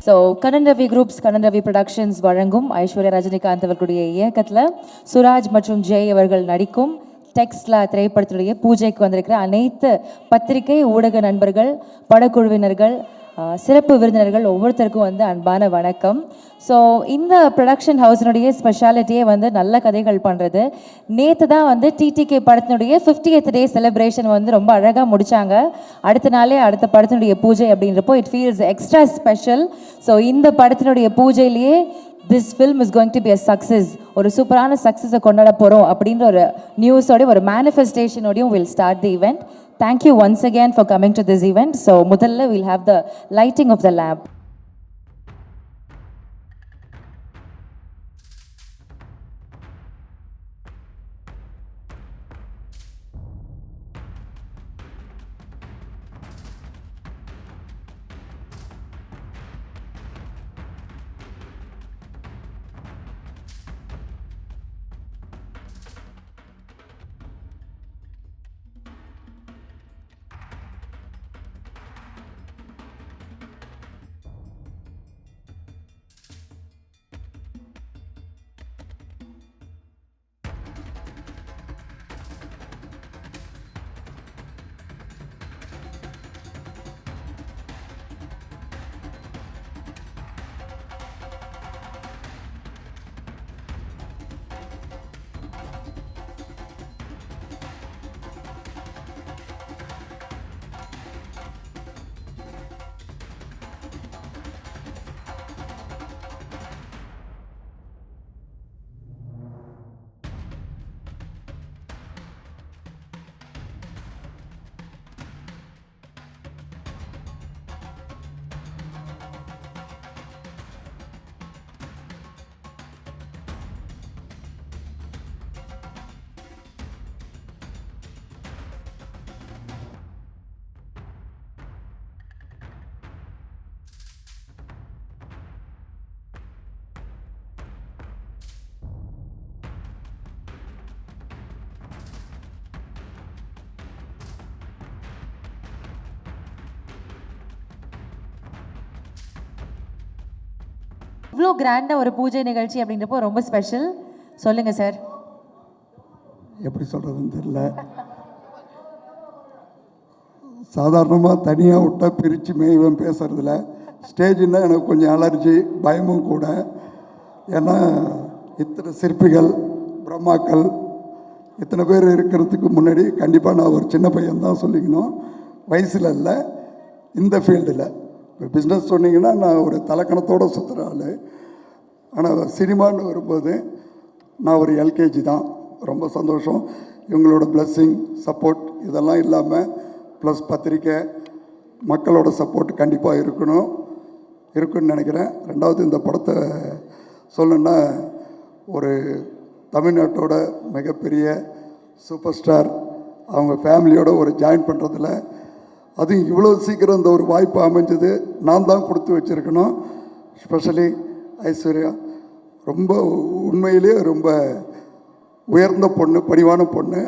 So Kannan Ravi groups, Kannan Ravi productions வழங்கும் ஐஸ்வர்யா ரஜினிகாந்த் அவர்களுடைய இயக்கத்தில் சுராஜ் மற்றும் ஜெய் அவர்கள் நடிக்கும் டெக்ஸ்ட்லா திரைப்படத்துடைய பூஜைக்கு வந்திருக்கிற அனைத்து பத்திரிகை ஊடக நண்பர்கள், படக்குழுவினர்கள், சிறப்பு விருந்தினர்கள் ஒவ்வொருத்தருக்கும் வந்து அன்பான வணக்கம். ஸோ இந்த ப்ரொடக்ஷன் ஹவுஸினுடைய ஸ்பெஷாலிட்டியே வந்து நல்ல கதைகள் பண்ணுறது. நேற்று தான் வந்து டிடிகே படத்தினுடைய 50th டே செலிப்ரேஷன் வந்து ரொம்ப அழகாக முடித்தாங்க. அடுத்த நாளே அடுத்த படத்தினுடைய பூஜை அப்படின்றப்போ it feels extra special. So இந்த படத்தினுடைய பூஜையிலேயே this film is going to be a success, ஒரு சூப்பரான சக்ஸஸை கொண்டாட போகிறோம் அப்படின்ற ஒரு நியூஸோடய ஒரு மேனிஃபெஸ்டேஷனோடையும் will start the event. Thank you once again for coming to this event. So, முதல்ல we'll have the lighting of the lamp. இவ்வளோ கிராண்டாக ஒரு பூஜை நிகழ்ச்சி அப்படின்றப்போ ரொம்ப ஸ்பெஷல். சொல்லுங்கள் சார். எப்படி சொல்கிறதுன்னு தெரியல. சாதாரணமாக தனியாக விட்டா பிரித்து மேய்வன் பேசுகிறதில்ல. ஸ்டேஜுன்னா எனக்கு கொஞ்சம் அலர்ஜி, பயமும் கூட. ஏன்னா இத்தனை சிற்பிகள், பிரம்மாக்கள், இத்தனை பேர் இருக்கிறதுக்கு முன்னாடி கண்டிப்பாக நான் ஒரு சின்ன பையன்தான் சொல்லிக்கணும். வயசில் இல்லை, இந்த ஃபீல்டில். இப்போ பிஸ்னஸ் சொன்னீங்கன்னா நான் ஒரு தலக்கணத்தோடு சுற்றுற ஆள். ஆனால் சினிமான்னு வரும்போது நான் ஒரு எல்கேஜி தான். ரொம்ப சந்தோஷம். இவங்களோட பிளஸ்ஸிங், சப்போர்ட் இதெல்லாம் இல்லாமல் ப்ளஸ் பத்திரிக்கை, மக்களோட சப்போர்ட் கண்டிப்பாக இருக்குன்னு நினைக்கிறேன். ரெண்டாவது, இந்த படத்தை சொல்லணுன்னா ஒரு தமிழ்நாட்டோட மிகப்பெரிய சூப்பர் ஸ்டார் அவங்க ஃபேமிலியோட ஒரு ஜாயின் பண்ணுறதுல அது இவ்வளோ சீக்கிரம் இந்த ஒரு வாய்ப்பு அமைஞ்சது நான் தான் கொடுத்து வச்சுருக்கணும். ஸ்பெஷலி ஐஸ்வர்யா ரொம்ப உண்மையிலேயே ரொம்ப உயர்ந்த பொண்ணு, பணிவான பொண்ணு.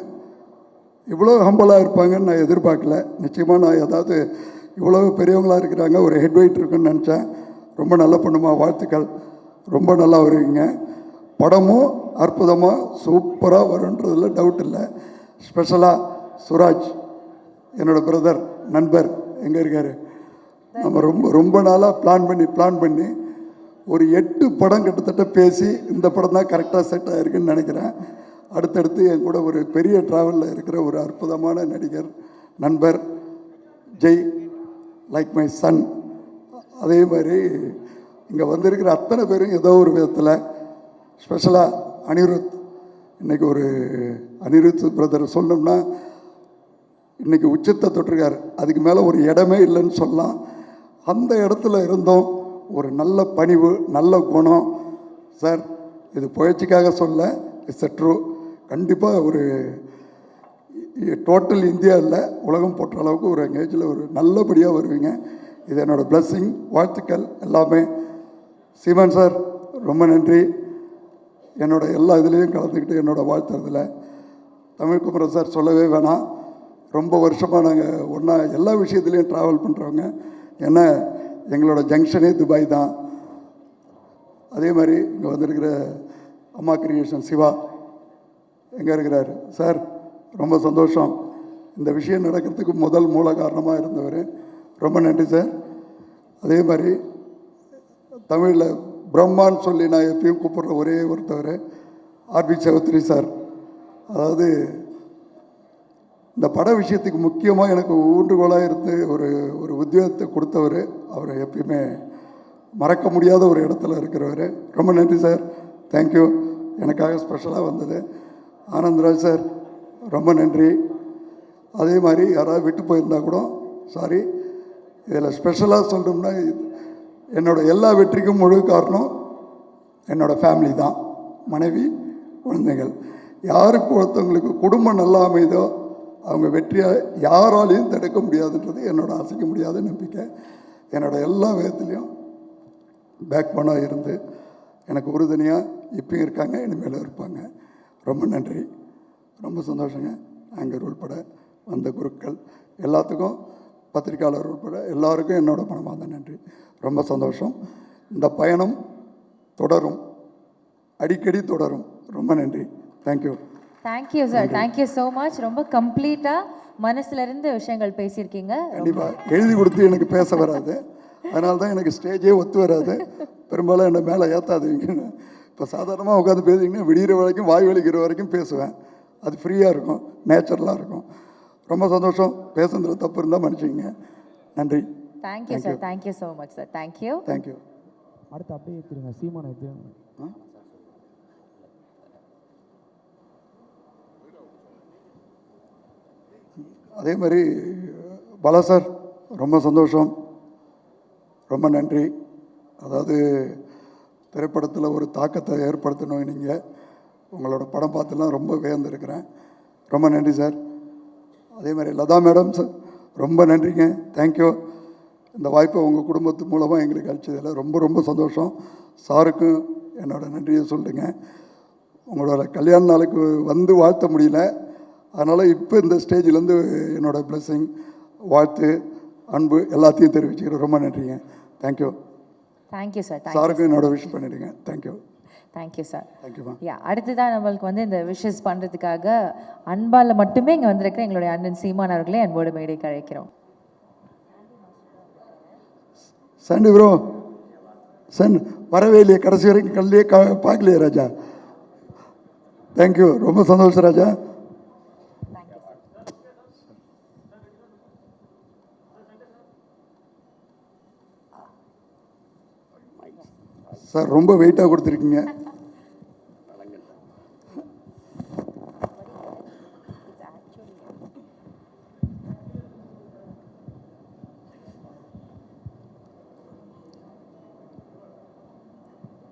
இவ்வளோ ஹம்பலாக இருப்பாங்கன்னு நான் எதிர்பார்க்கல. நிச்சயமாக நான் ஏதாவது இவ்வளோ பெரியவங்களாக இருக்கிறாங்க, ஒரு ஹெட் வெயிட் இருக்குன்னு நினச்சேன். ரொம்ப நல்ல பொண்ணுமா, வாழ்த்துக்கள். ரொம்ப நல்லா வருவீங்க. படமும் அற்புதமாக சூப்பராக வருன்றதில் டவுட் இல்லை. ஸ்பெஷலாக சுராஜ், என்னோடய பிரதர், நண்பர், எங்கே இருக்கார்? நம்ம ரொம்ப நாளாக பிளான் பண்ணி ஒரு 8 படம் கிட்டத்தட்ட பேசி இந்த படம் தான் கரெக்டாக செட் ஆகிருக்குன்னு நினைக்கிறேன். அடுத்தடுத்து என் கூட ஒரு பெரிய ட்ராவலில் இருக்கிற ஒரு அற்புதமான நடிகர், நண்பர் ஜெய், லைக் மை சன். அதே மாதிரி இங்கே வந்திருக்கிற அத்தனை பேரும் ஏதோ ஒரு விதத்தில், ஸ்பெஷலாக அனிருத். இன்றைக்கி ஒரு அனிருத் பிரதர் சொன்னோம்னா இன்றைக்கி உச்சத்தை தொட்டிருக்கார். அதுக்கு மேலே ஒரு இடமே இல்லைன்னு சொல்லலாம். அந்த இடத்துல இருந்தோம். ஒரு நல்ல பணிவு, நல்ல குணம். சார், இது புகழ்ச்சிக்காக சொல்ல, இட்ஸ் அ ட்ரூ. கண்டிப்பாக ஒரு டோட்டல் இந்தியா இல்லை, உலகம் போட்ட அளவுக்கு ஒரு எங்கேஜில் ஒரு நல்லபடியாக வருவீங்க. இது என்னோடய பிளஸ்ஸிங், வாழ்த்துக்கள் எல்லாமே. சீமான் சார், ரொம்ப நன்றி. என்னோடய எல்லா இதுலேயும் கலந்துக்கிட்டு என்னோடய வாழ்த்துறதில். தமிழ்குமரன் சார் சொல்லவே வேணாம். ரொம்ப வருஷமாக நாங்கள் ஒன்றா எல்லா விஷயத்துலேயும் ட்ராவல் பண்ணுறவங்க. ஏன்னா எங்களோட ஜங்ஷனே துபாய் தான். அதே மாதிரி இங்கே வந்திருக்கிற அம்மா கிரியேஷன் சிவா எங்கே இருக்கிறார் சார், ரொம்ப சந்தோஷம். இந்த விஷயம் நடக்கிறதுக்கு முதல் மூல காரணமாக இருந்தவர், ரொம்ப நன்றி சார். அதே மாதிரி தமிழில் பிரம்மான்னு சொல்லி நான் எப்பயும் கூப்பிட்ற ஒரே ஒருத்தவர் ஆர்பி சௌத்ரி சார். அதாவது இந்த பட விஷயத்துக்கு முக்கியமாக எனக்கு ஊன்றுகோலாக இருந்து ஒரு உத்வேகத்தை கொடுத்தவர். அவர் எப்பயுமே மறக்க முடியாத ஒரு இடத்துல இருக்கிறவர். ரொம்ப நன்றி சார், தேங்க்யூ. எனக்காக ஸ்பெஷலாக வந்தது. ஆனந்த்ராஜ் சார் ரொம்ப நன்றி. அதே மாதிரி யாராவது விட்டு போயிருந்தா கூட சாரி. இதில் ஸ்பெஷலாக சொல்லணும்னா என்னோடய எல்லா வெற்றிக்கும் முழு காரணம் என்னோடய ஃபேமிலி தான், மனைவி குழந்தைகள். யாருக்கு ஒருத்தவங்களுக்கு குடும்பம் நல்லா அமைதோ அவங்க வெற்றியை யாராலையும் தடுக்க முடியாதுன்றது என்னோடய அசைக்க முடியாத நம்பிக்கை. என்னோடய எல்லா விதத்துலேயும் பேக் போனாக இருந்து எனக்கு உறுதுணையாக இப்பயும் இருக்காங்க, இனிமேலும் இருப்பாங்க. ரொம்ப நன்றி, ரொம்ப சந்தோஷங்க. ஆங்கர் உள்பட வந்த குருக்கள் எல்லாத்துக்கும், பத்திரிக்கையாளர் உட்பட எல்லாருக்கும் என்னோட மனமார்ந்த நன்றி. ரொம்ப சந்தோஷம். இந்த பயணம் தொடரும், அடிக்கடி தொடரும். ரொம்ப நன்றி, thank you. Thank you sir, thank you so much. ரொம்ப கம்ப்ளீட்டாக மனசுல இருந்து விஷயங்கள் பேசியிருக்கீங்க. கண்டிப்பாக எழுதி கொடுத்து எனக்கு பேச வராது, அதனால தான் எனக்கு ஸ்டேஜே ஒத்து வராது. பெரும்பாலும் என்னை மேலே ஏற்றாதுவீங்கன்னு. இப்போ சாதாரணமாக உட்காந்து பேசிங்கன்னா விடிகிற வரைக்கும் வாய் வலிக்கிற வரைக்கும் பேசுவேன். அது ஃப்ரீயாக இருக்கும், நேச்சுரலாக இருக்கும். ரொம்ப சந்தோஷம். பேசுனதில் தப்பு இருந்தால் மன்னிச்சிங்க. நன்றி. Thank you sir, thank you so much sir. Thank you, thank you. அடுத்து அப்படியே ஏற்றுருங்க சீமானை ஏற்று. அதே மாதிரி பாலா சார் ரொம்ப சந்தோஷம், ரொம்ப நன்றி. அதாவது திரைப்படத்தில் ஒரு தாக்கத்தை ஏற்படுத்தணும் நீங்கள். உங்களோட படம் பார்த்துலாம் ரொம்ப வியந்திருக்கிறேன். ரொம்ப நன்றி சார். அதே மாதிரி லதா மேடம் சார் ரொம்ப நன்றிங்க, தேங்க்யூ. இந்த வாய்ப்பை உங்கள் குடும்பத்து மூலமாக எங்களுக்கு அளிச்சதில் ரொம்ப ரொம்ப சந்தோஷம். சாருக்கும் என்னோடய நன்றியை சொல்லுங்க. உங்களோட கல்யாண நாளுக்கு வந்து வாழ்த்த முடியல, அதனால் இப்போ இந்த ஸ்டேஜிலேருந்து என்னோடய பிளெஸ்ஸிங், வாழ்த்து, அன்பு எல்லாத்தையும் தெரிவிச்சுக்கிறேன். ரொம்ப நன்றிங்க, தேங்க்யூ. Thank you sir. சாருக்கும் என்னோட விஷ் பண்ணிவிடுங்க. தேங்க்யூ. Thank you sir. தேங்க்யூமா. அடுத்ததான் நம்மளுக்கு வந்து இந்த விஷஸ் பண்ணுறதுக்காக அன்பால் மட்டுமே இங்கே வந்திருக்கிற எங்களுடைய அண்ணன் சீமான் அவர்களே அன்போடு மேடைக்கு அழைக்கிறோம். சண்டு ப்ரோ, சன் வரவே இல்லையே, கடைசி வரைக்கும் கல்லையே பார்க்கலையே ராஜா. தேங்க்யூ, ரொம்ப சந்தோஷம் ராஜா. சார் ரொம்ப வெயிட்டாக கொடுத்துருக்கீங்க.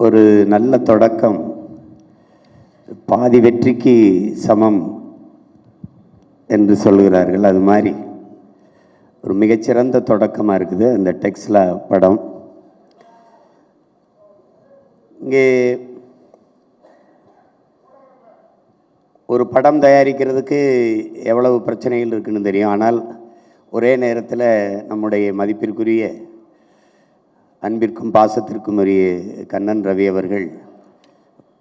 ஒரு நல்ல தொடக்கம் பாதி வெற்றிக்கு சமம் என்று சொல்கிறார்கள். அது மாதிரி ஒரு மிகச்சிறந்த தொடக்கமாக இருக்குது இந்த டெக்ஸ்லா படம். இங்கே ஒரு படம் தயாரிக்கிறதுக்கு எவ்வளவு பிரச்சனைகள் இருக்குன்னு தெரியும். ஆனால் ஒரே நேரத்தில் நம்முடைய மதிப்பிற்குரிய அன்பிற்கும் பாசத்திற்கும் உரிய கண்ணன் ரவி அவர்கள்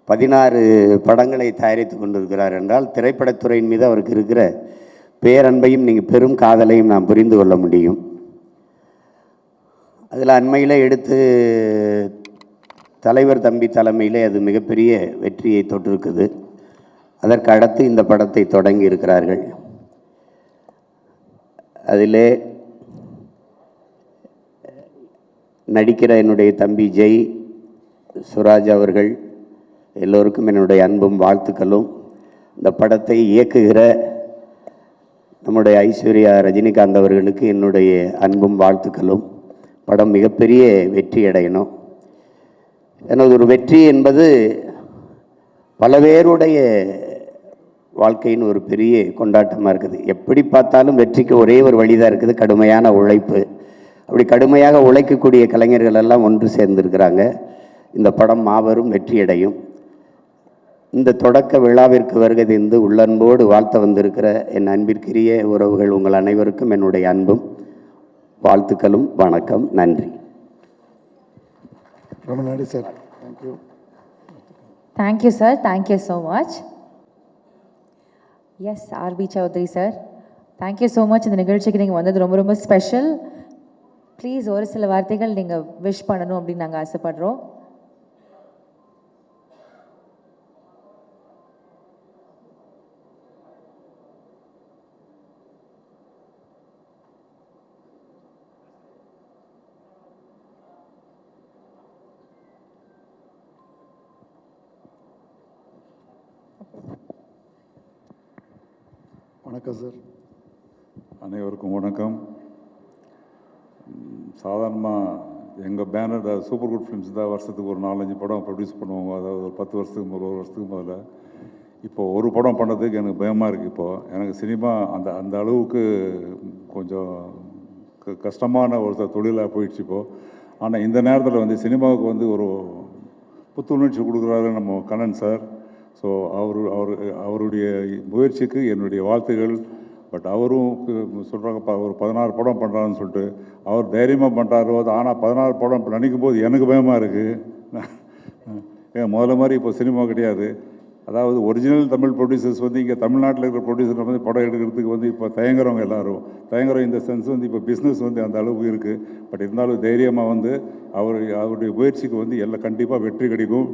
16 படங்களை தயாரித்து கொண்டிருக்கிறார் என்றால் திரைப்படத்துறையின் மீது அவருக்கு இருக்கிற பேரன்பையும் நீங்கள் பெரும் காதலையும் நாம் புரிந்து கொள்ள முடியும். அதில் அண்மையில் எடுத்து தலைவர் தம்பி தலைமையிலே அது மிகப்பெரிய வெற்றியை தொட்டிருக்குது. அதற்கு அடுத்து இந்த படத்தை தொடங்கி இருக்கிறார்கள். அதிலே நடிக்கிற என்னுடைய தம்பி ஜெய், சுராஜ் அவர்கள் எல்லோருக்கும் என்னுடைய அன்பும் வாழ்த்துக்களும். இந்த படத்தை இயக்குகிற நம்முடைய ஐஸ்வர்யா ரஜினிகாந்த் அவர்களுக்கு என்னுடைய அன்பும் வாழ்த்துக்களும். படம் மிகப்பெரிய வெற்றி அடையணும். எனது ஒரு வெற்றி என்பது பல பேருடைய வாழ்க்கையின் ஒரு பெரிய கொண்டாட்டமாக இருக்குது. எப்படி பார்த்தாலும் வெற்றிக்கு ஒரே ஒரு வழிதான் இருக்குது, கடுமையான உழைப்பு. அப்படி கடுமையாக உழைக்கக்கூடிய கலைஞர்கள் எல்லாம் ஒன்று சேர்ந்திருக்கிறாங்க. இந்த படம் மாபெரும் வெற்றியடையும். இந்த தொடக்க விழாவிற்கு வருகை தந்து உள்ளன்போடு வாழ்த்த வந்திருக்கிற என் அன்பிற்குரிய உறவுகள் உங்கள் அனைவருக்கும் என்னுடைய அன்பும் வாழ்த்துக்களும். வணக்கம், நன்றி. ரொம்ப நன்றி sir. Thank you. Thank you sir, thank you so much. Yes, RP Chaudhary sir, thank you so much. இந்த நிகழ்ச்சிக்கு நீங்கள் வந்தது ரொம்ப ரொம்ப ஸ்பெஷல். ப்ளீஸ் ஒரு சில வார்த்தைகள் நீங்கள் விஷ் பண்ணணும் அப்படின்னு நாங்கள் ஆசைப்படுறோம். வணக்கம் சார். அனைவருக்கும் வணக்கம். சாதாரணமாக எங்கள் பேனர் சூப்பர் குட் ஃபிலிம்ஸ் தான் வருஷத்துக்கு ஒரு 4-5 படம் ப்ரொடியூஸ் பண்ணுவோங்க. அதாவது ஒரு 10 வருஷத்துக்கு ஒரு வருஷத்துக்கு முதல்ல. இப்போது ஒரு படம் பண்ணுறதுக்கு எனக்கு பயமாக இருக்குது. இப்போது எனக்கு சினிமா அந்த அந்த அளவுக்கு கொஞ்சம் கஷ்டமான ஒரு தொழிலாக போயிடுச்சு இப்போது. ஆனால் இந்த நேரத்தில் வந்து சினிமாவுக்கு வந்து ஒரு புத்துணர்ச்சி கொடுக்குறாரு நம்ம கண்ணன் சார். ஸோ அவருடைய முயற்சிக்கு என்னுடைய வாழ்த்துகள். பட் அவரும் சொல்கிறாங்க ஒரு 16 படம் பண்ணுறாருன்னு சொல்லிட்டு. அவர் தைரியமாக பண்ணுறாரு. ஆனால் 16 படம் நினைக்கும் போது எனக்கு பயமாக இருக்குது. ஏன் முதல்ல மாதிரி இப்போ சினிமா கிடையாது. அதாவது ஒரிஜினல் தமிழ் ப்ரொடியூசர்ஸ் வந்து இங்கே தமிழ்நாட்டில் இருக்கிற ப்ரொடியூசர் வந்து படம் எடுக்கிறதுக்கு வந்து இப்போ தயங்குறவங்க எல்லோரும் தயங்குறோம். இந்த சென்ஸ் வந்து இப்போ பிஸ்னஸ் வந்து அந்த அளவுக்கு இருக்குது. பட் இருந்தாலும் தைரியமாக வந்து அவருடைய முயற்சிக்கு வந்து எல்லாம் கண்டிப்பாக வெற்றி கிடைக்கும்.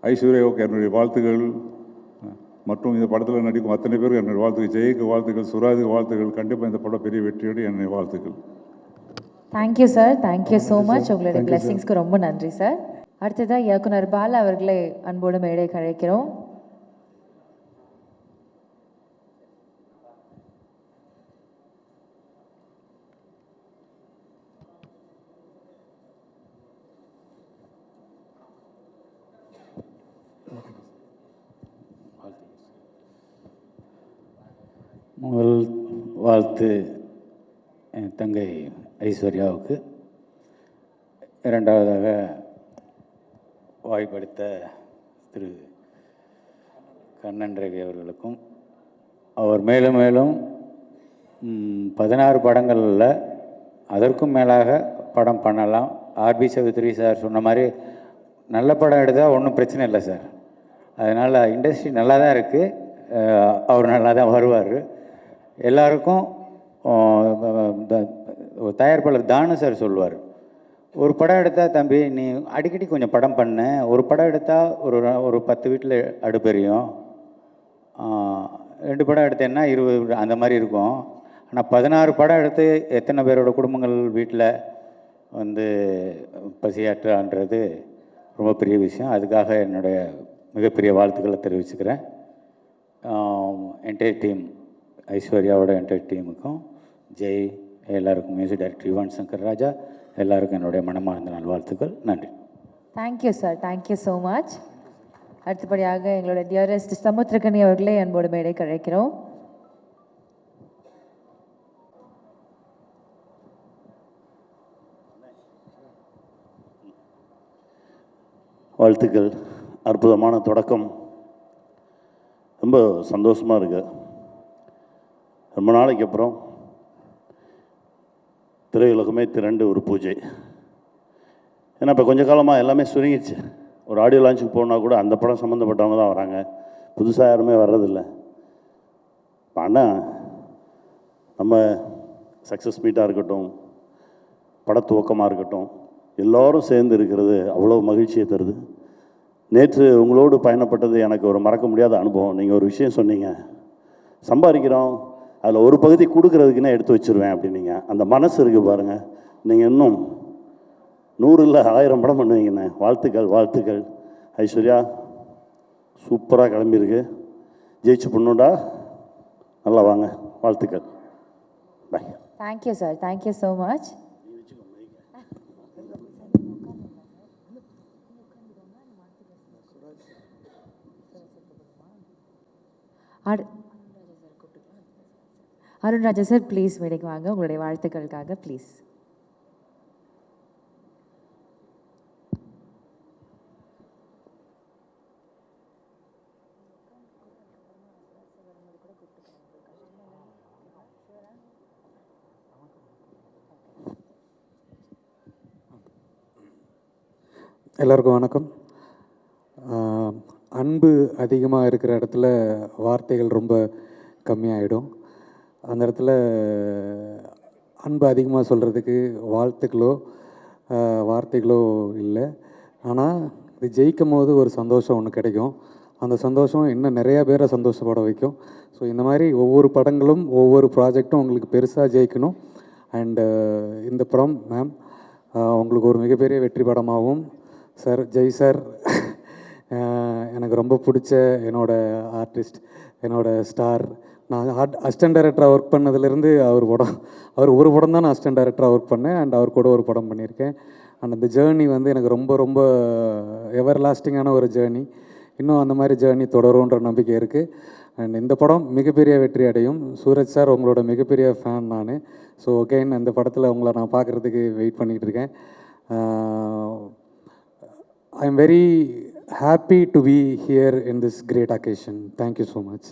ஐஸ்வர்யாவுக்கு என்னுடைய வாழ்த்துக்கள். மற்றும் இந்த படத்தில் நடிக்கும் அத்தனை பேருக்கு என்னுடைய வாழ்த்துக்கள். ஜெய்க்கு வாழ்த்துக்கள், சுராஜுக்கு வாழ்த்துக்கள். கண்டிப்பாக இந்த படம் பெரிய வெற்றியோடு என்னுடைய வாழ்த்துக்கள். Thank you sir, thank you so much. உங்களுடைய பிளெஸிங்ஸ்க்கு ரொம்ப நன்றி சார். அடுத்ததாக இயக்குனர் பாலா அவர்களை அன்போடு மேடைக்கு அழைக்கிறோம். முதல் வாழ்த்து என் தங்கை ஐஸ்வர்யாவுக்கு, இரண்டாவதாக வாய்ப்படுத்த திரு கண்ணன் ரவி அவர்களுக்கும். அவர் மேலும் மேலும் 16 படங்களில் அதற்கும் மேலாக படம் பண்ணலாம். ஆர்பி சௌத்ரி சார் சொன்ன மாதிரி நல்ல படம் எடுத்தால் ஒன்றும் பிரச்சனை இல்லை சார். அதனால் இண்டஸ்ட்ரி நல்லா தான் இருக்குது. அவர் நல்லா தான் வருவார். எல்லாருக்கும் தயாரிப்பாளர் தானு சார் சொல்லுவார், ஒரு படம் எடுத்தால் தம்பி நீ அடிக்கடி கொஞ்சம் படம் பண்ண, ஒரு படம் எடுத்தால் ஒரு 10 வீட்டில் அடுப்பெரியும், 2 படம் எடுத்தேன்னா 20 அந்த மாதிரி இருக்கும். ஆனால் 16 படம் எடுத்து எத்தனை பேரோட குடும்பங்கள் வீட்டில் வந்து பசியாற்றான்றது ரொம்ப பெரிய விஷயம். அதுக்காக என்னுடைய மிகப்பெரிய வாழ்த்துக்களை தெரிவிச்சுக்கிறேன். என்டையர் டீம், ஐஸ்வர்யாவோட என்டையர் டீமுக்கும், ஜெய், எல்லாருக்கும், மியூசிக் டைரக்டர் யுவன் சங்கர் ராஜா, எல்லாருக்கும் என்னுடைய மனமார்ந்த நல்வாழ்த்துக்கள். நன்றி. Thank you sir, thank you so much. அடுத்தபடியாக எங்களோட டியரஸ்ட் சமுத்திரக்கனி அவர்களே அன்போடு மேடைக்கு அழைக்கிறோம். வாழ்த்துக்கள். அற்புதமான தொடக்கம். ரொம்ப சந்தோஷமாக இருக்கு. ரொம்ப நாளைக்கு அப்புறம் திரையுலகமே திரண்டு ஒரு பூஜை. ஏன்னா இப்போ கொஞ்ச காலமாக எல்லாமே சுருங்கிடுச்சு. ஒரு ஆடியோ லான்ச்சுக்கு போனால் கூட அந்த படம் சம்மந்தப்பட்டவங்க தான் வராங்க, புதுசாக யாருமே வர்றதில்லை. ஆனால் நம்ம சக்ஸஸ் மீட்டாக இருக்கட்டும், படத்துவக்கமாக இருக்கட்டும், எல்லோரும் சேர்ந்து இருக்கிறது அவ்வளோ மகிழ்ச்சியை தருது. நேற்று உங்களோடு பயணப்பட்டது எனக்கு ஒரு மறக்க முடியாத அனுபவம். நீங்கள் ஒரு விஷயம் சொன்னீங்க, சம்பாதிக்கிறோம் அதில் ஒரு பகுதி கொடுக்குறதுக்குன்னே எடுத்து வச்சுருவேன் அப்படின்னீங்க. அந்த மனசு இருக்குது பாருங்கள். நீங்கள் இன்னும் 100 இல்லை 1000 படம் பண்ணுவீங்கண்ணே. வாழ்த்துக்கள், வாழ்த்துக்கள். ஐஸ்வர்யா சூப்பராக கிளம்பியிருக்கு. ஜெயிச்சு பண்ணுடா, நல்லா வாங்க. வாழ்த்துக்கள். Bye. Thank you sir, thank you so much. Arunraja sir please மேடைக்கு வாங்க, உங்களுடைய வாழ்த்துக்களுக்காக ப்ளீஸ். எல்லாருக்கும் வணக்கம். அன்பு அதிகமாக இருக்கிற இடத்துல வார்த்தைகள் ரொம்ப கம்மியாயிடும். அந்த இடத்துல அன்பு அதிகமாக சொல்கிறதுக்கு வாழ்த்துக்களோ வார்த்தைகளோ இல்லை. ஆனால் இது ஜெயிக்கும் போது ஒரு சந்தோஷம் ஒன்று கிடைக்கும். அந்த சந்தோஷம் இன்னும் நிறையா பேரை சந்தோஷப்பட வைக்கும். ஸோ இந்த மாதிரி ஒவ்வொரு படங்களும் ஒவ்வொரு ப்ராஜெக்டும் உங்களுக்கு பெருசாக ஜெயிக்கணும். அண்டு இந்த படம் மேம் உங்களுக்கு ஒரு மிகப்பெரிய வெற்றி படமாகவும் சார் ஜெய் சார் எனக்கு ரொம்ப பிடிச்ச ஆர்டிஸ்ட், ஸ்டார். நான் அசிஸ்டன்ட் டைரக்டராக ஒர்க் பண்ணதுலேருந்து அவர் ஒரு படம் தான் நான் அசிஸ்டன்ட் டைரக்டராக ஒர்க் பண்ணேன். அண்ட் அவர் கூட ஒரு படம் பண்ணியிருக்கேன். அண்ட் அந்த ஜேர்னி எனக்கு ரொம்ப ரொம்ப எவர் லாஸ்டிங்கான ஒரு ஜேர்னி. இன்னும் அந்த மாதிரி ஜேர்னி தொடரும்ன்ற நம்பிக்கை இருக்குது. அண்ட் இந்த படம் மிகப்பெரிய வெற்றி அடையும். சூரஜ் சார் உங்களோட மிகப்பெரிய ஃபேன் நான். ஸோ அகெயின் அந்த படத்தில் உங்களை நான் பார்க்குறதுக்கு வெயிட் பண்ணிகிட்டு இருக்கேன். I am very happy to be here in this great occasion. Thank you so much.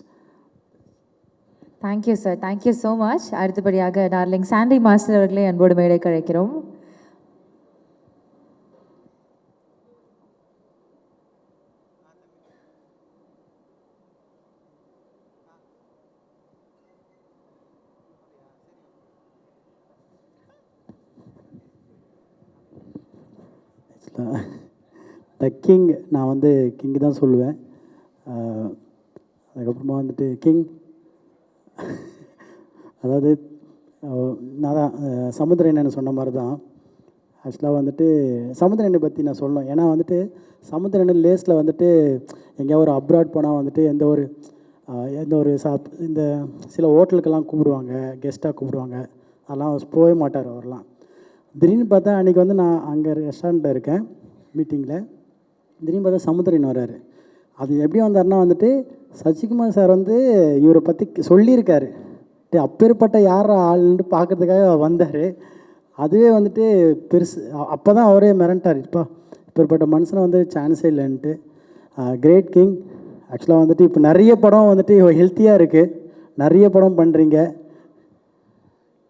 Thank you sir, thank you so much. அடுத்தபடியாக டார்லிங் சாண்டி மாஸ்டர் அவர்களை அன்போடு மேடை கழைக்கிறோம். த கிங், நான் வந்து கிங் தான் சொல்லுவேன். அதுக்கப்புறமா வந்துட்டு கிங், அதாவது நான் தான் சமுத்திரனை சொன்ன மாதிரி தான். ஆக்சுவலாக வந்துட்டு சமுத்திரனை பற்றி நான் சொல்லணும். ஏன்னா வந்துட்டு சமுத்திரன் லேஸில் வந்துட்டு எங்கேயா ஒரு அப்ராட் போனால் வந்துட்டு எந்த ஒரு இந்த சில ஹோட்டலுக்கெல்லாம் கூப்பிடுவாங்க, கெஸ்ட்டாக கூப்பிடுவாங்க. அதெல்லாம் போகவே மாட்டார் அவர்லாம். திடீர்னு பார்த்தா அன்றைக்கி வந்து நான் அங்கே ரெஸ்டாரண்ட்டில் இருக்கேன் மீட்டிங்கில். திடீர்னு பார்த்தா சமுத்திரன் வர்றாரு. அது எப்படி வந்தார்னா வந்துட்டு சசிகுமார் சார் வந்து இவரை பற்றி சொல்லியிருக்காரு. அப்பேற்பட்ட யார் ஆள்ன்ட்டு பார்க்கறதுக்காக வந்தார். அதுவே வந்துட்டு பெருசு. அப்போ தான் அவரே மிரண்டார், இப்பேற்பட்ட மனுஷனை வந்து சான்ஸே இல்லைன்ட்டு. Great king. ஆக்சுவலாக வந்துட்டு இப்போ நிறைய படம் வந்துட்டு ஹெல்த்தியாக இருக்குது, நிறைய படம் பண்ணுறீங்க.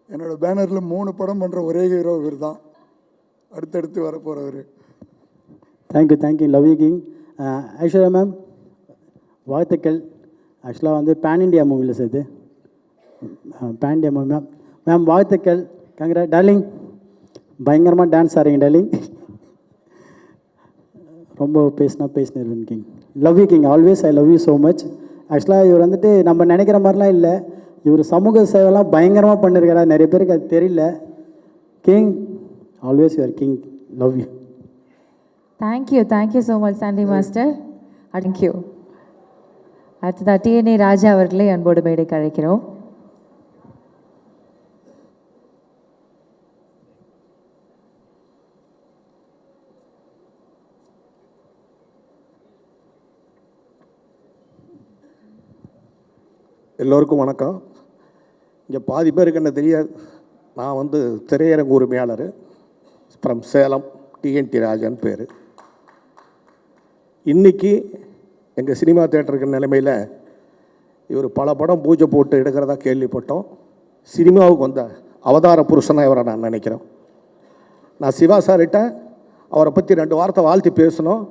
என்னோடய பேனரில் 3 படம் பண்ணுற ஒரே ஹீரோ இவர் தான், அடுத்தடுத்து வர போகிறவர். Thank you, love you king. Aishwarya ma'am வாழ்த்துக்கள். ஆக்சுவலாக வந்து பேன் இண்டியா மூவியில் சேர்த்து பேன் இண்டியா மூவி மேம் வாழ்த்துக்கள். கங்கரா டார்லிங், பயங்கரமாக டான்ஸ் ஆடுறீங்க டார்லிங். ரொம்ப பேசினேன் king. Love you king, always I love you so much. ஆக்சுவலாக இவர் வந்துட்டு நம்ம நினைக்கிற மாதிரிலாம் இல்லை. இவர் சமூக சேவைலாம் பயங்கரமாக பண்ணியிருக்காரா, நிறைய பேருக்கு அது தெரியல. King, always your king. Love you. Thank you so much Sandy master. Thank you. அடுத்ததாக டிஎன்ஏ ராஜா அவர்களை அன்போடு மேடைக்கு அழைக்கிறோம். எல்லோருக்கும் வணக்கம். இங்கே பாதி பேருக்கு என்ன தெரியாது, நான் வந்து திரையரங்கு உரிமையாளர் ஃப்ரம் சேலம், டிஎன்டி ராஜன் பேர். இன்றைக்கி எங்கள் சினிமா தேட்டருக்கு நிலைமையில் இவர் பல படம் பூஜை போட்டு எடுக்கிறதா கேள்விப்பட்டோம். சினிமாவுக்கு வந்த அவதார புருஷனாக இவரை நான் நினைக்கிறேன். நான் சிவா சார்கிட்ட அவரை பற்றி 2 வார்த்தை வாழ்த்தி பேசணும்,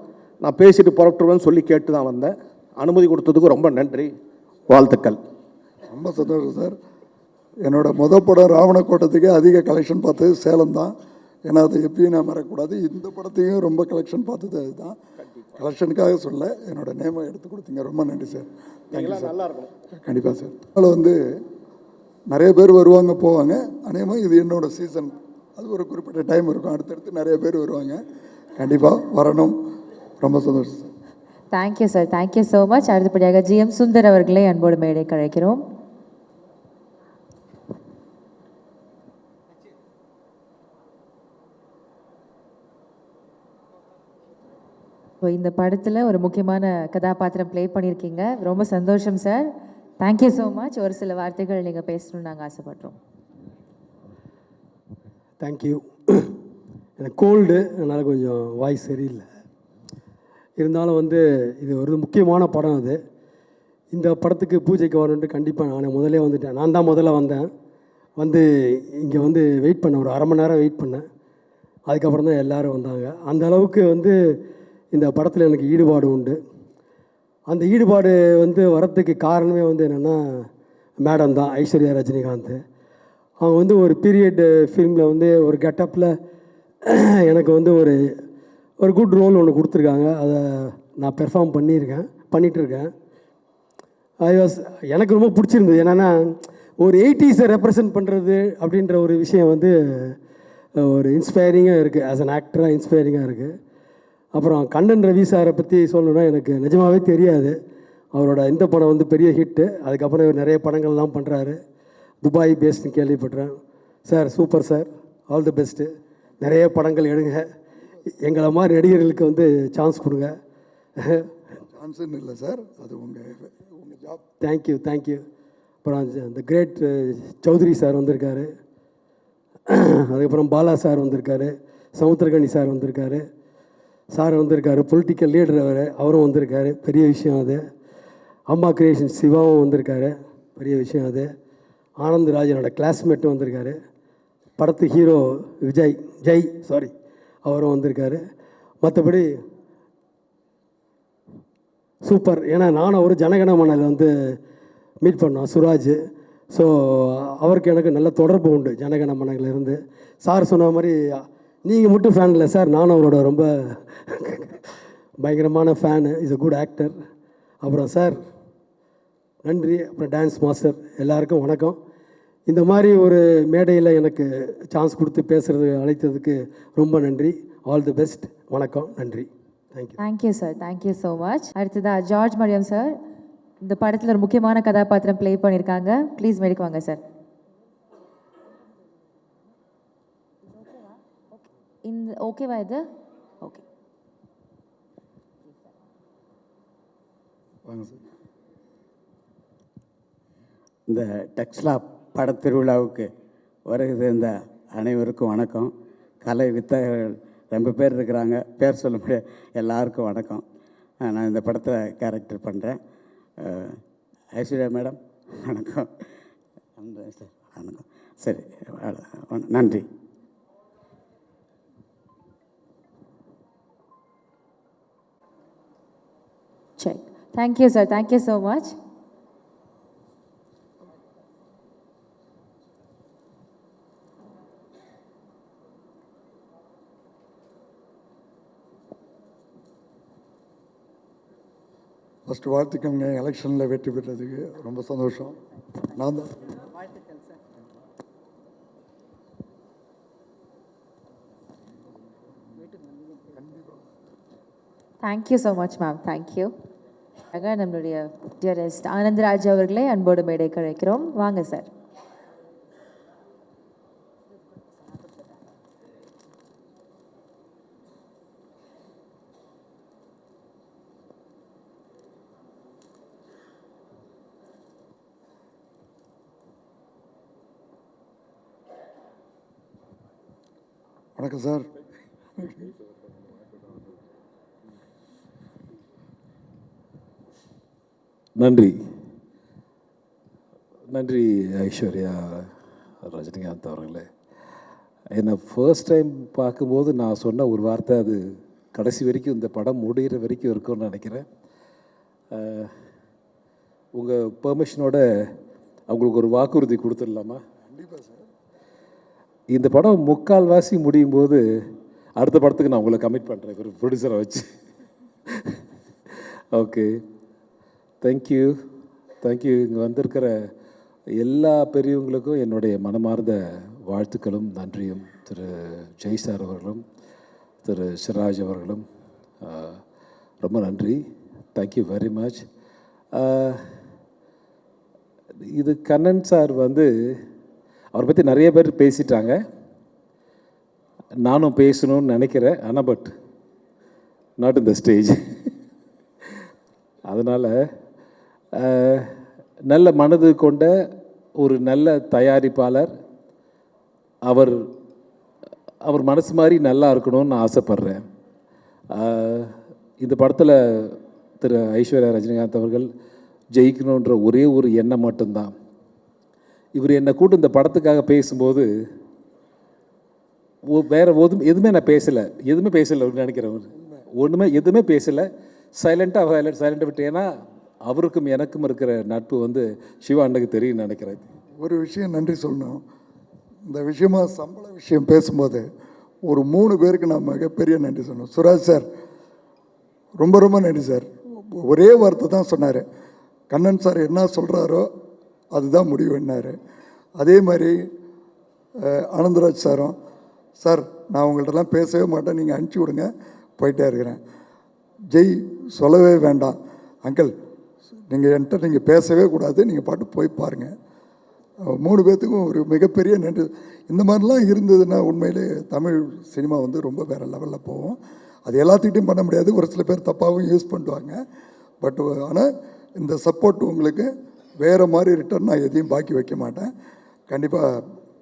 நான் பேசிட்டு புறப்பட்டுருவேன்னு சொல்லி கேட்டு தான் வந்தேன். அனுமதி கொடுத்ததுக்கு ரொம்ப நன்றி, வாழ்த்துக்கள். ரொம்ப சந்தோஷம் சார். என்னோடய படம் ராவணக்கோட்டத்துக்கு அதிக கலெக்ஷன் பார்த்தது சேலம் தான். ஏன்னா அதை எப்பயும் நான் மறக்கக்கூடாது. இந்த படத்தையும் ரொம்ப கலெக்ஷன் பார்த்தது அதுதான். கலெக்ஷனுக்காக சொல்ல என்னோடய நேமை எடுத்து கொடுத்தீங்க, ரொம்ப நன்றி சார். Thank you sir. நல்லா இருக்கும். கண்டிப்பாக சார். அதில் வந்து நிறைய பேர் வருவாங்க போவாங்க. அநேகமாக இது என்னோடய சீசன், அது ஒரு குறிப்பிட்ட டைம் இருக்கும். அடுத்தடுத்து நிறைய பேர் வருவாங்க, கண்டிப்பாக வரணும். ரொம்ப சந்தோஷம் சார். Thank you so much. அடுத்தபடியாக ஜிஎம் சுந்தர் அவர்களை அன்போடு மேடைக்கு அழைக்கிறோம். இந்த படத்தில் ஒரு முக்கியமான கதாபாத்திரம் ப்ளே பண்ணியிருக்கீங்க, ரொம்ப சந்தோஷம் சார். Thank you so much. ஒரு சில வார்த்தைகள் நீங்கள் பேசணும்னு நாங்கள் ஆசைப்படுறோம். தேங்க்யூ. எனக்கு கோல்டு, அதனால் கொஞ்சம் வாய்ஸ் சரியில்லை. இருந்தாலும் வந்து இது ஒரு முக்கியமான படம். அது இந்த படத்துக்கு பூஜைக்கு வரணுன்ட்டு கண்டிப்பாக நான் முதலே வந்துட்டேன். நான் தான் முதல்ல வந்தேன். வந்து இங்கே வந்து வெயிட் பண்ணேன், ஒரு 1/2 மணி நேரம் வெயிட் பண்ணேன். அதுக்கப்புறம் தான் எல்லோரும் வந்தாங்க. அந்த அளவுக்கு வந்து இந்த படத்தில் எனக்கு ஈடுபாடு உண்டு. அந்த ஈடுபாடு வந்து வரத்துக்கு காரணமே வந்து என்னென்னா மேடம் தான், ஐஸ்வர்யா ரஜினிகாந்த். அவங்க வந்து ஒரு பீரியட் ஃபிலிமில் வந்து ஒரு கெட்டப்பில் எனக்கு வந்து ஒரு குட் ரோல் ஒன்று கொடுத்துருக்காங்க. அதை நான் பெர்ஃபார்ம் பண்ணிகிட்ருக்கேன். எனக்கு ரொம்ப பிடிச்சிருந்தது. என்னென்னா ஒரு 80ஸை ரெப்ரசன்ட் பண்ணுறது அப்படின்ற ஒரு விஷயம் வந்து ஒரு இன்ஸ்பைரிங்காக இருக்குது. ஆஸ் அன் ஆக்டராக இன்ஸ்பைரிங்காக இருக்குது. அப்புறம் கண்ணன் ரவி சாரை பற்றி சொல்லணுன்னா எனக்கு நிஜமாகவே தெரியாது. அவரோட இந்த படம் வந்து பெரிய ஹிட்டு. அதுக்கப்புறம் இவர் நிறைய படங்கள்லாம் பண்ணுறாரு. துபாய் பேஸ்ட்னு கேள்விப்பட்டேன். Sir super sir, all the best. நிறைய படங்கள் எடுங்க. எங்களை மாதிரி நடிகர்களுக்கு வந்து சான்ஸ் கொடுங்க. சான்ஸ்ன்னு இல்லை சார், அது உங்கள் ஜாப். தேங்க்யூ. அப்புறம் அந்த கிரேட் சௌத்ரி சார் வந்திருக்காரு. அதுக்கப்புறம் பாலா சார் வந்திருக்காரு. சமுத்திரகனி சார் வந்திருக்காரு. பொலிட்டிக்கல் லீடர் அவரும் வந்திருக்காரு. பெரிய விஷயம் அது. அம்மா கிரியேஷன் சிவாவும் வந்திருக்காரு. பெரிய விஷயம் அது. ஆனந்த் ராஜனோட கிளாஸ்மேட்டும் வந்திருக்காரு. படத்து ஹீரோ ஜெய் அவரும் வந்திருக்காரு. மற்றபடி சூப்பர். ஏன்னா நானும் ஒரு ஜனகணமனையில் வந்து மீட் பண்ணோம் சுராஜ். ஸோ அவருக்கு எனக்கு நல்ல தொடர்பு உண்டு ஜனகணமனையிலேருந்து. சார் சொன்ன மாதிரி நீங்கள் மட்டும் ஃபேன் இல்லை சார், நானும் அவரோட ரொம்ப பயங்கரமான fan. Is a good actor. அப்புறம் சார் நன்றி. அப்புறம் டான்ஸ் மாஸ்டர் எல்லாருக்கும் வணக்கம். இந்த மாதிரி ஒரு மேடையில் எனக்கு சான்ஸ் கொடுத்து பேசுகிறது அழைத்ததுக்கு ரொம்ப நன்றி. All the best. வணக்கம். நன்றி. Thank you sir. Thank you so much. அடுத்ததாக ஜார்ஜ் மரியம் சார் இந்த படத்தில் ஒரு முக்கியமான கதாபாத்திரம் ப்ளே பண்ணியிருக்காங்க. ப்ளீஸ் மேடைக்கு வாங்க சார். ஓகேவா இது? ஓகே வாங்க சார். இந்த டெக்ஸ்லா படத்திருவிழாவுக்கு வருகிற இந்த அனைவருக்கும் வணக்கம். கலை வித்தகர்கள் ரொம்ப பேர் இருக்கிறாங்க, பேர் சொல்ல முடியாது. எல்லாருக்கும் வணக்கம். நான் இந்த படத்தில் கேரக்டர் பண்ணுறேன். ஐஸ்வர்யா மேடம் வணக்கம். சார் வணக்கம். சரி, நன்றி. சரி, thank you sir. Thank you so much. First வாழ்த்துக்கங்க. எலெக்ஷனில் வெற்றி பெற்றதுக்கு ரொம்ப சந்தோஷம். நான் தான் thank you so much ma'am. Thank you. நம்மளுடைய டியரஸ்ட் ஆனந்தராஜ் அவர்களை அன்போடு மேடைக்கு அழைக்கிறோம். வாங்க சார். வணக்கம் சார். நன்றி ஐஸ்வர்யா ரஜினிகாந்த் அவர்களே. என்னை ஃபர்ஸ்ட் டைம் பார்க்கும்போது நான் சொன்ன ஒரு வார்த்தை அது கடைசி வரைக்கும் இந்த படம் முடிகிற வரைக்கும் இருக்கும்னு நினைக்கிறேன். உங்கள் பெர்மிஷனோட அவங்களுக்கு ஒரு வாக்குறுதி கொடுத்துடலாமா? கண்டிப்பாக சார். இந்த படம் முக்கால்வாசி முடியும் போது அடுத்த படத்துக்கு நான் உங்களை கமிட் பண்ணுறேன், ஒரு ப்ரொடியூசரை வச்சு. Okay, thank you. இங்கே வந்திருக்கிற எல்லா பெரியவங்களுக்கும் என்னுடைய மனமார்ந்த வாழ்த்துக்களும் நன்றியும். திரு ஜெய் சார் அவர்களும் திரு சிராஜ் அவர்களும் ரொம்ப நன்றி. Thank you very much. இது கண்ணன் சார் வந்து அவரை பற்றி நிறைய பேர் பேசிட்டாங்க, நானும் பேசணும்னு நினைக்கிறேன். ஆனால் but not in the stage. அதனால் நல்ல மனது கொண்ட ஒரு நல்ல தயாரிப்பாளர், அவர் மனசு மாதிரி நல்லா இருக்கணும்னு நான் ஆசைப்பட்றேன். இந்த படத்தில் திரு ஐஸ்வர்யா ரஜினிகாந்த் அவர்கள் ஜெயிக்கணுன்ற ஒரே ஒரு எண்ணம் மட்டும்தான். இவர் என்னை கூட்டு இந்த படத்துக்காக பேசும்போது வேறு எதுவுமே நான் பேசலை, எதுவுமே பேசலை நினைக்கிறேன். எதுவுமே பேசலை, சைலண்ட்டாக விட்டு. ஏன்னா அவருக்கும் எனக்கும் இருக்கிற நட்பு வந்து சிவா அண்ணனுக்கு தெரியும் நினைக்கிறேன். ஒரு விஷயம் நன்றி சொல்லணும். இந்த விஷயமா சம்பள விஷயம் பேசும்போது ஒரு 3 பேருக்கு நான் மிகப்பெரிய நன்றி சொல்லணும். சுராஜ் சார் ரொம்ப ரொம்ப நன்றி சார். ஒரே வார்த்தை தான் சொன்னார், கண்ணன் சார் என்ன சொல்கிறாரோ அதுதான் முடிவுன்னாரு. அதே மாதிரி ஆனந்தராஜ் சாரும், சார் நான் உங்கள்கிட்டலாம் பேசவே மாட்டேன், நீங்கள் அனுப்பிச்சி விடுங்க, போயிட்டே இருக்கிறேன். ஜெய் சொல்லவே வேண்டாம் அங்கிள், நீங்கள் என்கிட்ட நீங்கள் பேசவே கூடாது, நீங்கள் பாட்டு போய் பாருங்கள். 3 பேர்த்துக்கும் ஒரு மிகப்பெரிய நன்றி. இந்த மாதிரிலாம் இருந்ததுன்னா உண்மையிலே தமிழ் சினிமா வந்து ரொம்ப வேறு லெவலில் போகும். அது எல்லாத்துக்கிட்டையும் பண்ண முடியாது, ஒரு சில பேர் தப்பாகவும் யூஸ் பண்ணுவாங்க. பட் ஆனால் இந்த சப்போர்ட் உங்களுக்கு வேறு மாதிரி ரிட்டர்ன் நான் எதையும் பாக்கி வைக்க மாட்டேன். கண்டிப்பாக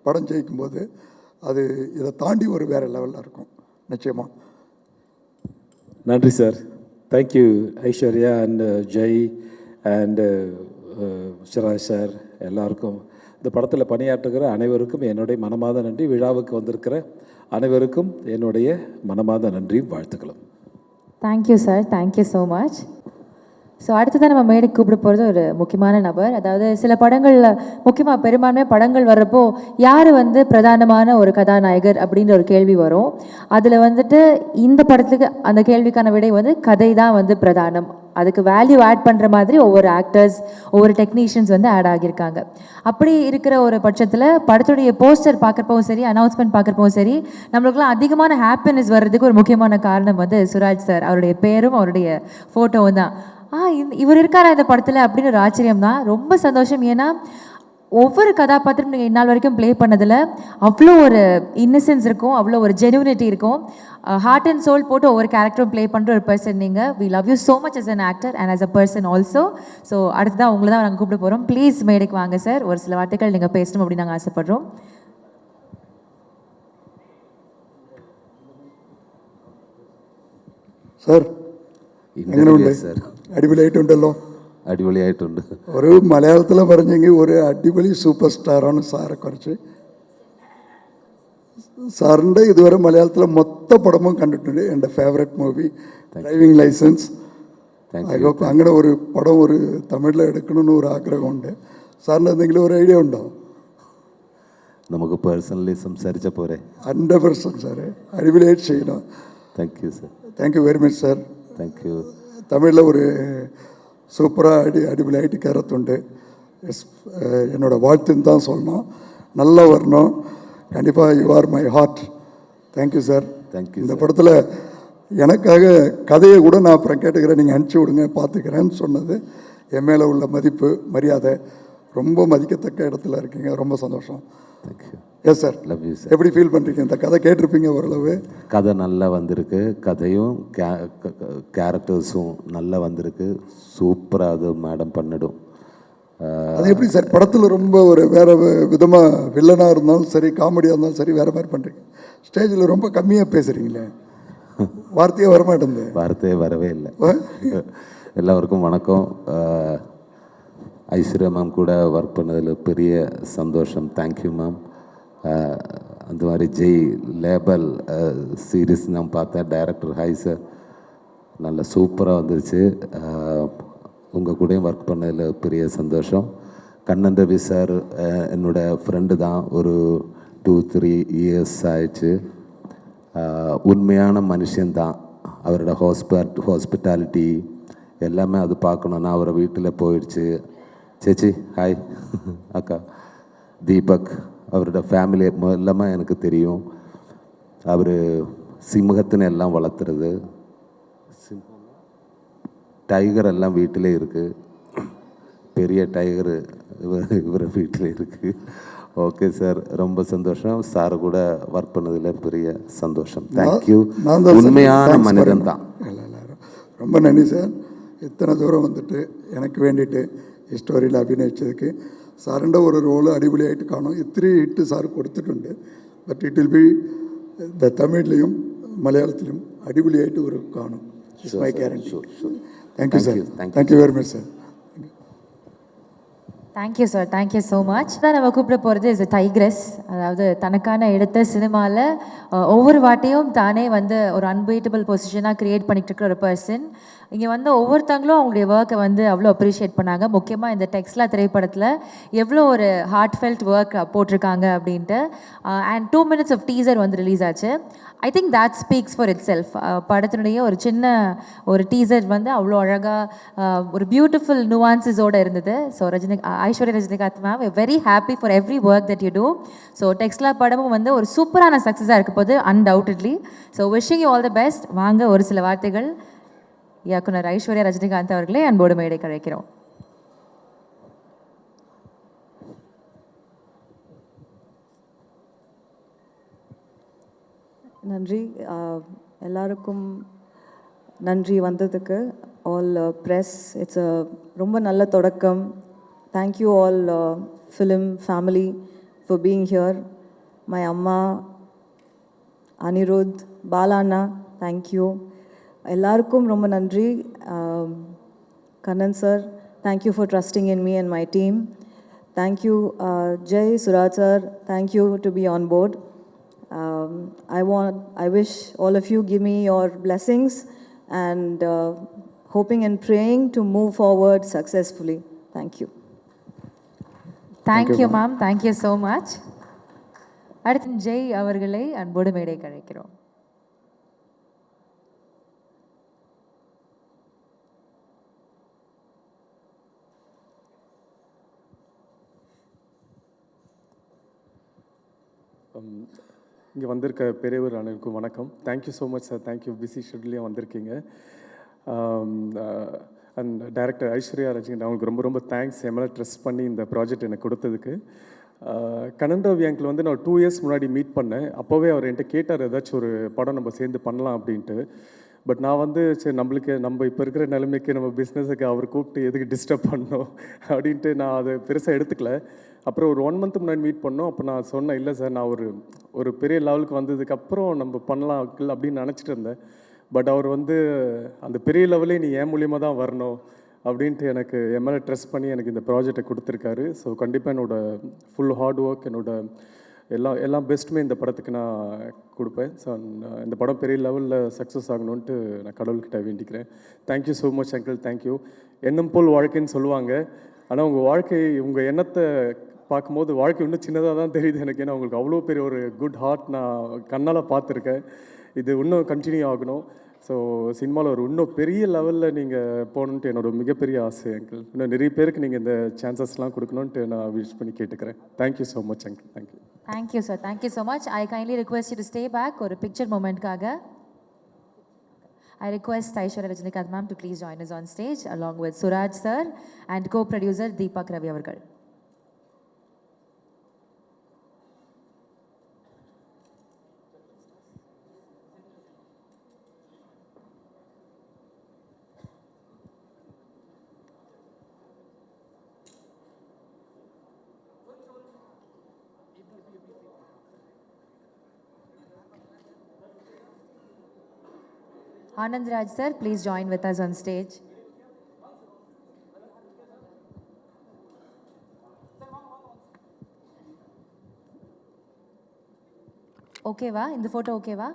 படம் ஜெயிக்கும்போது அது இதை தாண்டி ஒரு வேறு லெவலில் இருக்கும் நிச்சயமாக. நன்றி sir. Thank you Aishwarya and Jai and Siraj sir எல்லாருக்கும். இந்த படத்தில் பணியாற்றுகிற அனைவருக்கும் என்னுடைய மனமார்ந்த நன்றி. விழாவுக்கு வந்திருக்கிற அனைவருக்கும் என்னுடைய மனமார்ந்த நன்றியும் வாழ்த்துக்களும். Thank you sir, thank you so much. So அடுத்ததான் நம்ம மேடைக்கு கூப்பிட போகிறது ஒரு முக்கியமான நபர். அதாவது சில படங்களில் முக்கியமாக பெரும்பான்மையாக படங்கள் வர்றப்போ யார் வந்து பிரதானமான ஒரு கதாநாயகர் அப்படின்ற ஒரு கேள்வி வரும். அதில் வந்துட்டு இந்த படத்துக்கு அந்த கேள்விக்கான விடை வந்து கதை தான் வந்து பிரதானம். அதுக்கு வேல்யூ ஆட் பண்ணுற மாதிரி ஒவ்வொரு ஆக்டர்ஸ், ஒவ்வொரு டெக்னீஷியன்ஸ் வந்து ஆட் ஆகியிருக்காங்க. அப்படி இருக்கிற ஒரு பட்சத்தில் படத்துடைய போஸ்டர் பார்க்குறப்பவும் சரி, அனௌன்ஸ்மெண்ட் பார்க்குறப்பவும் சரி, நம்மளுக்குலாம் அதிகமான ஹாப்பினஸ் வர்றதுக்கு ஒரு முக்கியமான காரணம் வந்து சுராஜ் சார். அவருடைய பேரும் அவருடைய ஃபோட்டோவும் தான். இவர் இருக்காரா இந்த படத்தில் அப்படின்னு ஒரு ஆச்சரியம் தான். ரொம்ப சந்தோஷம். ஏன்னா ஒவ்வொரு கதாபாத்திரம் நீங்கள் இந்நாள் வரைக்கும் ப்ளே பண்ணதில் அவ்வளோ ஒரு இன்னசென்ஸ் இருக்கும், அவ்வளோ ஒரு ஜெனுவினிட்டி இருக்கும். ஹார்ட் அண்ட் சோல் போட்டு ஒவ்வொரு கேரக்டரும் ப்ளே பண்ணுற ஒரு பர்சன் நீங்கள். We love you so much as an actor and as a person also. So அடுத்ததான் உங்களை தான் நாங்கள் கூப்பிட போகிறோம். ப்ளீஸ் மேடைக்கு வாங்க சார். ஒரு சில வார்த்தைகள் நீங்கள் பேசணும் அப்படின்னு நாங்கள் ஆசைப்படுறோம். സാർ എങ്ങനെയുണ്ട്? അടിപൊളിയായിട്ടുണ്ടല്ലോ. അടിപൊളിയായിട്ടുണ്ട്. ഒരു മലയാളത്തിൽ പറഞ്ഞെങ്കിൽ ഒരു അടിപൊളി സൂപ്പർ സ്റ്റാറാണ് സാറെ കുറിച്ച്. സാറിൻ്റെ ഇതുവരെ മലയാളത്തിലെ മൊത്തം പടമും കണ്ടിട്ടുണ്ട്. എൻ്റെ favourite movie Driving Licence. I hope അങ്ങനെ ഒരു പടം ഒരു തമിഴിൽ എടുക്കണമെന്ന് ഒരു ആഗ്രഹമുണ്ട്. സാറിൻ്റെ എന്തെങ്കിലും ഒരു ഐഡിയ ഉണ്ടോ? നമുക്ക് പേഴ്സണലി സംസാരിച്ച പോരെ? 100% സാറേ, അടിപൊളിയായിട്ട് ചെയ്യണം. Thank you sir. Thank you very much sir. Thank you. தமிழில் ஒரு சூப்பராக அடிபொலியாகிட்டு கருத்துண்டு. என்னோடய வாழ்த்துன்னு தான் சொல்லணும். நல்லா வரணும். கண்டிப்பாக you are my heart. Thank you sir. Thank you. இந்த படத்தில் எனக்காக கதையை கூட நான் அப்புறம் கேட்டுக்கிறேன், நீங்கள் அனுப்பிச்சி விடுங்க, பார்த்துக்கிறேன்னு சொன்னது என் மேலே உள்ள மதிப்பு, மரியாதை. ரொம்ப மதிக்கத்தக்க இடத்துல இருக்கீங்க. ரொம்ப சந்தோஷம். Thank you. Yes sir. Love you sir. எப்படி ஃபீல் பண்ணுறீங்க? இந்த கதை கேட்டிருப்பீங்க ஓரளவு. கதை நல்லா வந்திருக்கு. கதையும் கேரக்டர்ஸும் நல்லா வந்திருக்கு. சூப்பராக அது மேடம் பண்ணிடும். அது எப்படி சார் படத்தில் ரொம்ப ஒரு வேறு விதமாக வில்லனாக இருந்தாலும் சரி, காமெடியாக இருந்தாலும் சரி, வேறு மாதிரி பண்ணுறீங்க. ஸ்டேஜில் ரொம்ப கம்மியாக பேசுகிறீங்களே, வார்த்தையே வரமாட்டேங்குது. வார்த்தையே வரவே இல்லை. எல்லாருக்கும் வணக்கம். ஐஸ்வர்யா மேம் கூட ஒர்க் பண்ணதில் பெரிய சந்தோஷம். Thank you ma'am. அந்த மாதிரி ஜெய் லேபல் சீரீஸ் நான் பார்த்தேன். டைரக்டர் ஹாய் சார், நல்ல சூப்பராக வந்துருச்சு. உங்கள் கூடயும் ஒர்க் பண்ணதில் பெரிய சந்தோஷம். கண்ணன் ரவி சார் என்னோடய ஃப்ரெண்டு தான். ஒரு 2-3 இயர்ஸ் ஆயிடுச்சு. உண்மையான மனுஷன்தான். அவரோட ஹாஸ்பிட்டாலிட்டி எல்லாமே அது பார்க்கணுன்னா அவரை வீட்டில் போயிடுச்சு. சேச்சி ஹாய். அக்கா தீபக், அவரோட ஃபேமிலி எல்லாமே எனக்கு தெரியும். அவர் சிம்மகத்தினை எல்லாம் வளர்த்துறது, டைகர் எல்லாம் வீட்டிலே இருக்குது. பெரிய டைகரு இவர் வீட்டில் இருக்குது. ஓகே சார், ரொம்ப சந்தோஷம். சார் கூட ஒர்க் பண்ணதில் பெரிய சந்தோஷம். தேங்க்யூ. உண்மையான மனிதன் தான். ரொம்ப நன்றி சார். இத்தனை தூரம் வந்துட்டு எனக்கு வேண்டிட்டு ஸ்டோரியில் அഭിനയിച്ചதுக்கு. സാറിൻ്റെ ഒരു റോള് അടിപൊളിയായിട്ട് കാണും. ഇത്തിരി ഹിറ്റ് സാർ കൊടുത്തിട്ടുണ്ട്. But it will be the തമിഴിലും മലയാളത്തിലും അടിപൊളിയായിട്ട് ഒരു കാണും. It's my guarantee. Thank you sir. Thank you very much sir. Thank you sir, thank you so much. தான் நம்ம கூப்பிட போகிறது இஸ் டைக்ரஸ். அதாவது தனக்கான இடத்த சினிமாவில் ஒவ்வொரு வாட்டியும் தானே வந்து ஒரு அன்பீட்டபிள் பொசிஷனாக க்ரியேட் பண்ணிட்டு இருக்கிற ஒரு பர்சன். இங்கே வந்து ஒவ்வொருத்தங்களும் அவங்களுடைய ஒர்க்கை வந்து அவ்வளோ அப்ரிஷியேட் பண்ணாங்க. முக்கியமாக இந்த டெக்ஸ்லா திரைப்படத்தில் எவ்வளோ ஒரு ஹார்ட் ஃபெல்ட் ஒர்க் போட்டிருக்காங்க அப்படின்ட்டு. அண்ட் 2 minutes ஆஃப் டீசர் வந்து ரிலீஸ் ஆச்சு. I think that speaks for it self. படத்தினுடைய ஒரு சின்ன ஒரு டீசர் வந்து அவ்வளோ அழகாக ஒரு பியூட்டிஃபுல் நுவான்சஸோடு இருந்தது. So Aishwarya Rajinikanth ma'am, very happy for every work that you do. So டெக்ஸ்லா படமும் வந்து ஒரு சூப்பரான சக்ஸஸாக இருக்க போது undoubtedly. So wishing you all the best. வாங்க ஒரு சில வார்த்தைகள் இயக்குனர் ஐஸ்வர்யா ரஜினிகாந்த் அவர்களே அன்போடு மேடை கழைக்கிறோம். நன்றி. எல்லாருக்கும் நன்றி வந்ததுக்கு. ஆல் ப்ரெஸ், இட்ஸ் ரொம்ப நல்ல தொடக்கம். Thank you all film family for being here. My அம்மா, அனிருத், பாலாண்ணா, தேங்க்யூ. எல்லாருக்கும் ரொம்ப நன்றி. Kannan sir, thank you for trusting in me and my team. Thank you Jai, Suraj sir, thank you to be on board. I wish all of you give me your blessings and hoping and praying to move forward successfully. Thank you. Thank you ma'am. Thank you so much. அடுத்து ஜெய் அவர்களை அன்போடு மேடை கழைக்கிறோம். இங்கே வந்திருக்க பெரியவர் அனைவருக்கும் வணக்கம். Thank you so much sir. Thank you. Busy ஷெட்யூல்லையும் வந்திருக்கீங்க. அண்ட் டைரக்டர் ஐஸ்வர்யா ரஜினிகாந்த் அவங்களுக்கு ரொம்ப ரொம்ப தேங்க்ஸ். என் மேலே ட்ரஸ்ட் பண்ணி இந்த ப்ராஜெக்ட் எனக்கு கொடுத்ததுக்கு. கண்ணன் ரவி அங்கிள் வந்து நான் 2 years முன்னாடி மீட் பண்ணேன். அப்போவே அவர் என்கிட்ட கேட்டார் ஏதாச்சும் ஒரு படம் நம்ம சேர்ந்து பண்ணலாம் அப்படின்ட்டு. பட் நான் வந்து சரி நம்ம இப்போ இருக்கிற நிலைமைக்கு நம்ம பிஸ்னஸுக்கு அவர் கூப்பிட்டு எதுக்கு டிஸ்டர்ப் பண்ணோம் அப்படின்ட்டு நான் அதை பெருசாக எடுத்துக்கல. அப்புறம் ஒரு 1 month முன்னாடி மீட் பண்ணோம். அப்போ நான் சொன்னேன், இல்லை சார், நான் ஒரு பெரிய லெவலுக்கு வந்ததுக்கப்புறம் நம்ம பண்ணலாம் அப்படின்னு நினச்சிட்டு இருந்தேன். பட் அவர் வந்து அந்த பெரிய லெவலே நீ என் மூலியமாக தான் வரணும் அப்படின்ட்டு எனக்கு என் மேலே ட்ரஸ்ட் பண்ணி எனக்கு இந்த ப்ராஜெக்டை கொடுத்துருக்காரு. ஸோ கண்டிப்பாக என்னோடய ஃபுல் ஹார்ட் ஒர்க், எல்லாம் பெஸ்ட்டுமே இந்த படத்துக்கு நான் கொடுப்பேன். ஸோ இந்த படம் பெரிய லெவலில் சக்ஸஸ் ஆகணுன்ட்டு நான் கடவுள்கிட்ட வேண்டிக்கிறேன். Thank you so much uncle. Thank you. எண்ணம் போல் வாழ்க்கைன்னு சொல்லுவாங்க. ஆனால் உங்கள் வாழ்க்கை, உங்கள் எண்ணத்தை பார்க்கும்போது வாழ்க்கை இன்னும் சின்னதாக தான் தெரியுது எனக்கு. ஏன்னா உங்களுக்கு அவ்வளோ பெரிய ஒரு குட் ஹார்ட் நான் கண்ணால் பார்த்துருக்கேன். இது இன்னும் கண்டினியூ ஆகணும். ஸோ சினிமாவில் இன்னும் பெரிய லெவலில் நீங்கள் போகணுன்ட்டு என்னோட மிகப்பெரிய ஆசை அங்கிள். இன்னும் நிறைய பேருக்கு நீங்கள் இந்த சான்சஸ்லாம் கொடுக்கணுன்ட்டு நான் விஷ் பண்ணி கேட்டுக்கிறேன். Thank you so much uncle. Thank you. Thank you sir. Thank you so much. I kindly request you to stay back ஒரு பிக்சர் மூமெண்ட்காக. I request Aishwarya Rajinikanth ma'am to please join us on stage along with Suraj sir and co-producer Deepak Ravi avargal. Anand Raj sir, please join with us on stage. ஓகேவா? இந்த photo ஓகேவா?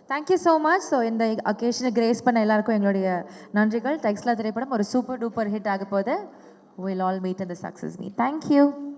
Thank you so much. So இந்த அக்கேஷனை grace பண்ண எல்லாருக்கும் எங்களுடைய நன்றிகள். டெக்ஸ்லா திரைப்படம் ஒரு சூப்பர் டூப்பர் ஹிட் ஆக போகுது. We'll all meet in the success meet. Thank you.